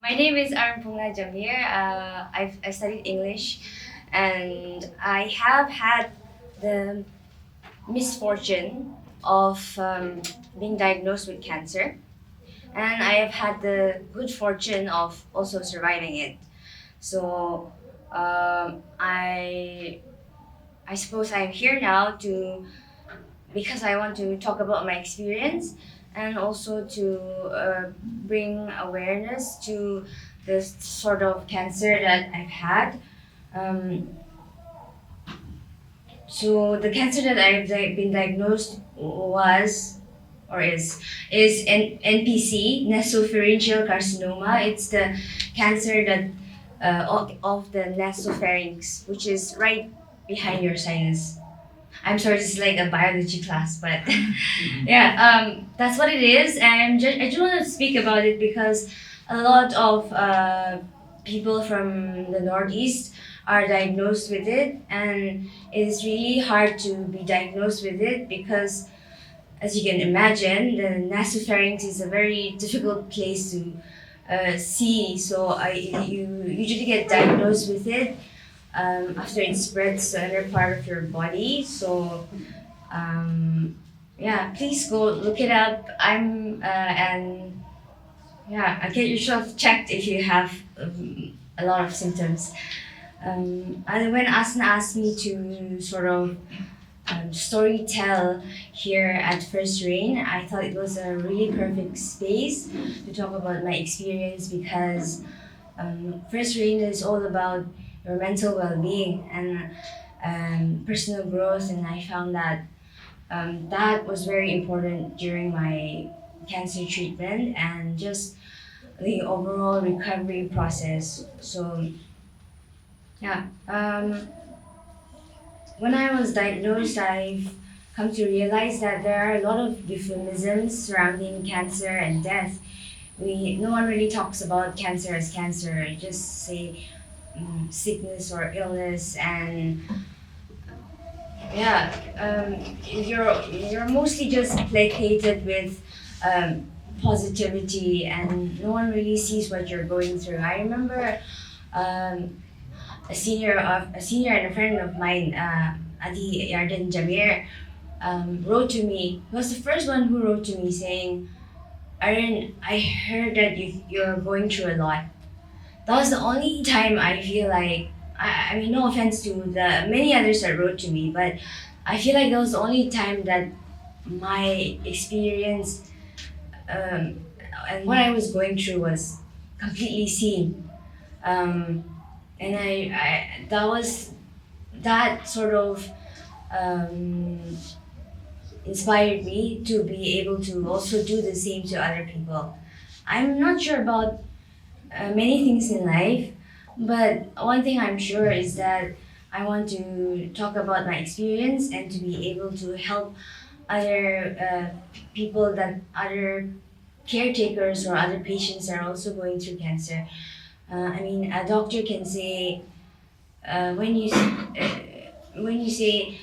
My name is Arenpongla Jamir. I studied English, and I have had the misfortune of being diagnosed with cancer, and I have had the good fortune of also surviving it. So I suppose I'm here now to because I want to talk about my experience and also to bring awareness to this sort of cancer that I've had. Um, so the cancer that been diagnosed was or is NPC, nasopharyngeal carcinoma. It's the cancer that of the nasopharynx, which is right behind your sinus. I'm sorry, this is like a biology class, but yeah, that's what it is. And I just want to speak about it because a lot of people from the Northeast are diagnosed with it, and it is really hard to be diagnosed with it because, as you can imagine, the nasopharynx is a very difficult place to see. So you usually get diagnosed with it after it spreads to another part of your body. So yeah, please go look it up. And yeah, get yourself checked if you have a lot of symptoms. And when Asna asked me to sort of story tell here at First Rain, I thought it was a really perfect space to talk about my experience because First Rain is all about your mental well-being and personal growth, and I found that that was very important during my cancer treatment and just the overall recovery process. So yeah, when I was diagnosed, I've come to realize that there are a lot of euphemisms surrounding cancer and death. No one really talks about cancer as cancer. Just say sickness or illness, and yeah, you're mostly just placated with positivity, and no one really sees what you're going through. I remember um, a senior and a friend of mine, Adi Yarden Jamir, wrote to me. He was the first one who wrote to me saying, "Aren, I heard that you're going through a lot." That was the only time I feel like I mean, no offense to the many others that wrote to me, but I feel like that was the only time that my experience um, and what I was going through was completely seen. Um, and that was that sort of um, inspired me to be able to also do the same to other people. I'm not sure about many things in life, but one thing I'm sure is that I want to talk about my experience and to be able to help other people, that other caretakers or other patients are also going through cancer. I mean, a doctor can say when you say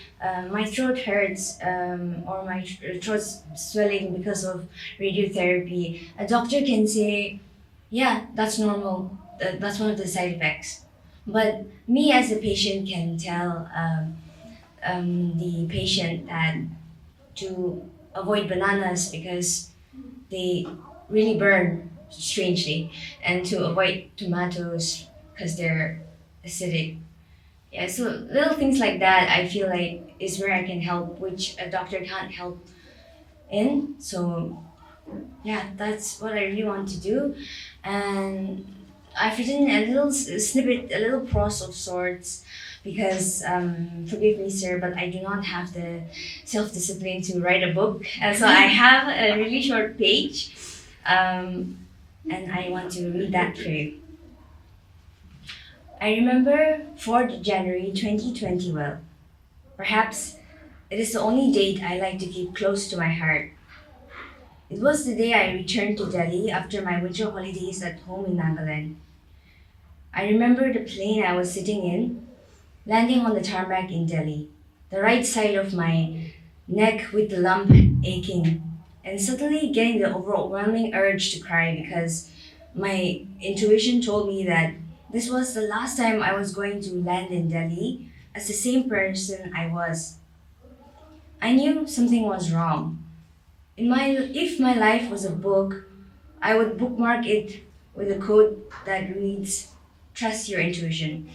my throat hurts or my throat's swelling because of radiotherapy, a doctor can say, yeah, that's normal. That's one of the side effects. But me as a patient can tell the patient that to avoid bananas because they really burn strangely, and to avoid tomatoes because they're acidic. Yeah, so little things like that I feel like is where I can help, which a doctor can't help in. So yeah, that's what I really want to do. And I've written a little snippet, a little prose of sorts, because forgive me, sir, but I do not have the self discipline to write a book. So I have a really short page, um, and I want to read that for you. I remember 4th January 2020 well. Perhaps it is the only date I like to keep close to my heart. It was the day I returned to Delhi after my winter holidays at home in Nagaland. I remember the plane I was sitting in, landing on the tarmac in Delhi, the right side of my neck with the lump aching, and suddenly getting the overwhelming urge to cry because My intuition told me that this was the last time I was going to land in Delhi as the same person I was. I knew something was wrong. If my life was a book, I would bookmark it with a quote that reads, "Trust your intuition."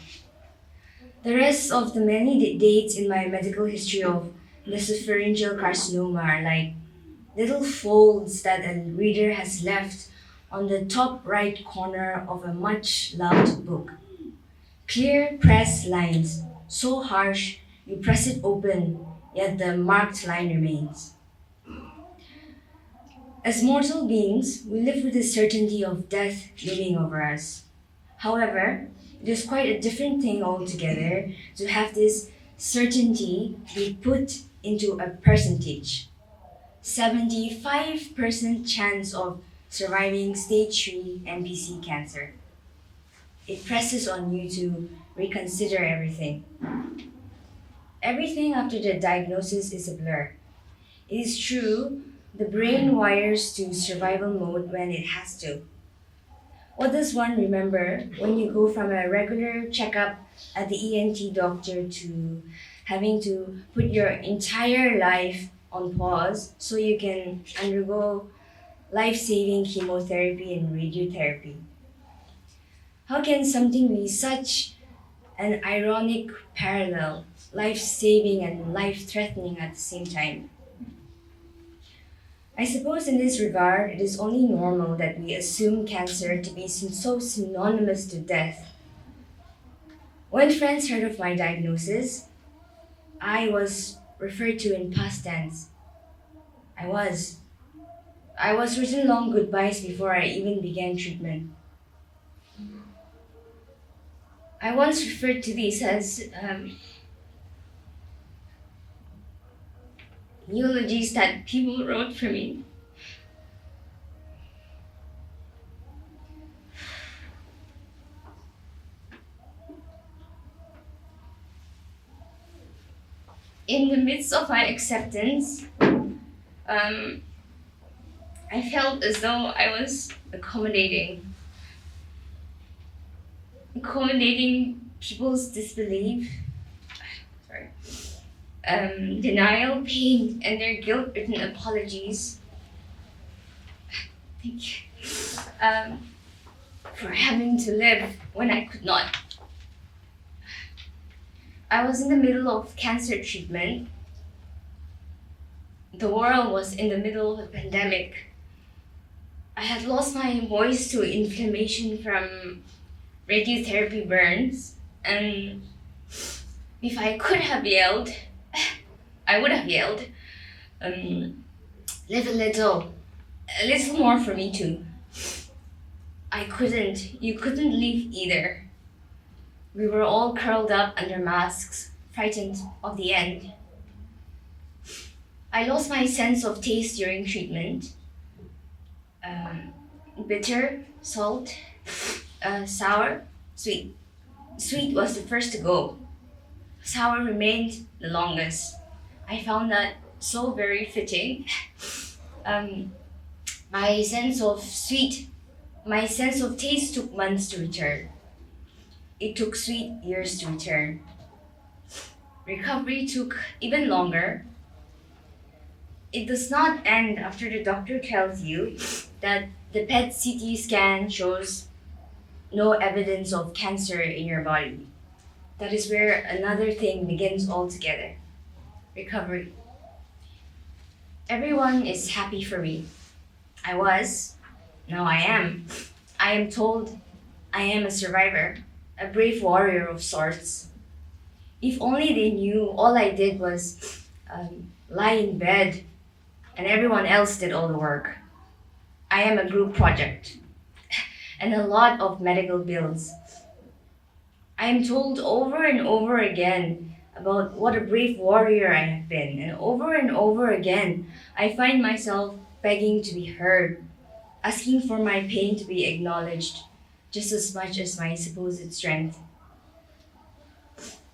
The rest of the many dates in my medical history of nasopharyngeal carcinoma are like little folds that a reader has left on the top right corner of a much loved book. Clear pressed lines, so harsh you press it open, yet the marked line remains. As mortal beings, we live with the certainty of death looming over us. However, it is quite a different thing altogether to have this certainty be put into a percentage. 75% chance of surviving stage 3 NPC cancer. It presses on you to reconsider everything. Everything after the diagnosis is a blur. It is true, the brain wires to survival mode when it has to. What does one remember when you go from a regular checkup at the ENT doctor to having to put your entire life on pause so you can undergo life-saving chemotherapy and radiotherapy? How can something be such an ironic parallel, life-saving and life-threatening at the same time? I suppose in this regard, it is only normal that we assume cancer to be so synonymous to death. When friends heard of my diagnosis, I was referred to in past tense. I was. I was written long goodbyes before I even began treatment. I once referred to these as eulogies that people wrote for me. In the midst of my acceptance, I felt as though I was accommodating people's disbelief, sorry, denial, pain, and their guilt-ridden apologies. Thank you. For having to live when I could not. I was in the middle of cancer treatment. The world was in the middle of a pandemic. I had lost my voice to inflammation from radiotherapy burns, and if I could have yelled, I would have yelled. Live a little more for me too. I couldn't, you couldn't leave either. We were all curled up under masks, frightened of the end. I lost my sense of taste during treatment. Bitter, salt, sour, sweet. Sweet was the first to go. Sour remained the longest. I found that so very fitting. My sense of taste took months to return. It took sweet years to return. Recovery took even longer. It does not end after the doctor tells you that the PET-CT scan shows no evidence of cancer in your body. That is where another thing begins altogether. Recovery. Everyone is happy for me. I was. Now I am. I am told I am a survivor, a brave warrior of sorts. If only they knew all I did was lie in bed and everyone else did all the work. I am a group project and a lot of medical bills. I am told over and over again about what a brave warrior I have been, and over again I find myself begging to be heard, asking for my pain to be acknowledged just as much as my supposed strength.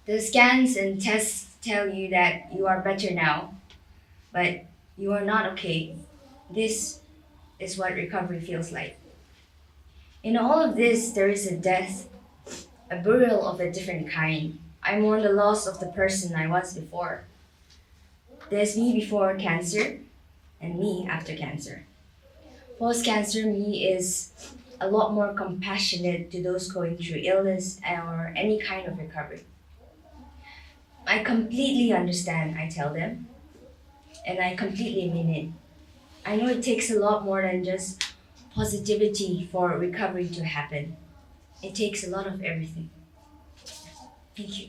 The scans and tests tell you that you are better now, but you are not okay. This is what recovery feels like. In all of this, there is a death, a burial of a different kind. I mourn the loss of the person I was before. There's me before cancer and me after cancer. Post cancer me is a lot more compassionate to those going through illness or any kind of recovery. I completely understand, I tell them, and I completely mean it. I know it takes a lot more than just positivity for recovery to happen. It takes a lot of everything. Thank you.